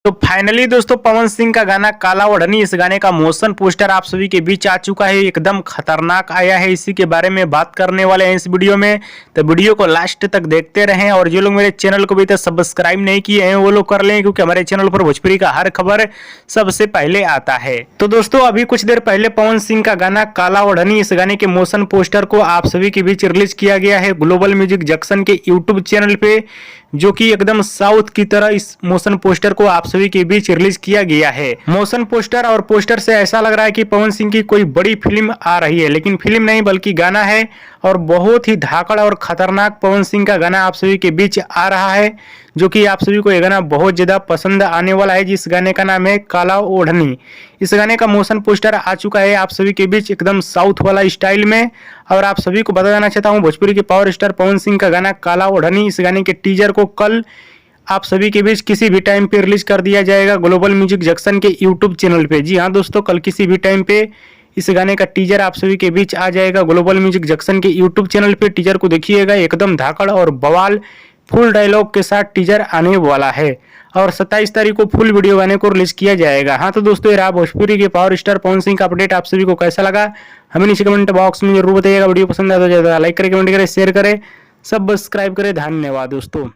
तो फाइनली दोस्तों पवन सिंह का गाना काला ओढ़नी, इस गाने का मोशन पोस्टर आप सभी के बीच आ चुका है। एकदम खतरनाक आया है, इसी के बारे में बात करने वाले हैं इस वीडियो में। तो वीडियो को लास्ट तक देखते रहें और जो लोग मेरे चैनल को अभी तक सब्सक्राइब नहीं किए हैं वो लोग कर लें, क्योंकि हमारे चैनल पर भोजपुरी का हर खबर सबसे पहले आता है। तो दोस्तों अभी कुछ देर पहले पवन सिंह का गाना काला ओढ़नी, इस गाने के मोशन पोस्टर को आप सभी के बीच रिलीज किया गया है ग्लोबल म्यूजिक जंक्शन के यूट्यूब चैनल पे, जो कि एकदम साउथ की तरह इस मोशन पोस्टर को आप सभी के बीच रिलीज किया गया है। मोशन पोस्टर और पोस्टर से ऐसा लग रहा है कि पवन सिंह की कोई बड़ी फिल्म आ रही है, लेकिन फिल्म नहीं बल्कि गाना है और बहुत ही धाकड़ और खतरनाक पवन सिंह का गाना आप सभी के बीच आ रहा है, जो कि आप सभी को ये गाना बहुत ज्यादा पसंद आने वाला है। जिस गाने का नाम है काला ओढ़नी, इस गाने का मोशन पोस्टर आ चुका है आप सभी के बीच एकदम साउथ वाला स्टाइल में। और आप सभी को बता देना चाहता हूँ, भोजपुरी के पावर स्टार पवन सिंह का गाना काला ओढ़नी, इस गाने के टीजर को कल आप सभी के बीच किसी भी टाइम पे रिलीज कर दिया जाएगा ग्लोबल म्यूजिक जंक्शन के यूट्यूब चैनल पे। जी हाँ दोस्तों, कल किसी भी टाइम पे इस गाने का टीजर आप सभी के बीच आ जाएगा ग्लोबल म्यूजिक जंक्शन के यूट्यूब चैनल पे। टीजर को देखिएगा, एकदम धाकड़ और बवाल फुल डायलॉग के साथ टीजर आने वाला है और 27 तारीख को फुल वीडियो गाने को रिलीज किया जाएगा। हाँ तो दोस्तों, ये रहा भोजपुरी के पावर स्टार पवन सिंह का अपडेट। आप सभी को कैसा लगा हमें नीचे कमेंट बॉक्स में जरूर बताइएगा। वीडियो पसंद आया तो लाइक करें, कमेंट करें, शेयर करें, सब्सक्राइब करें। धन्यवाद दोस्तों।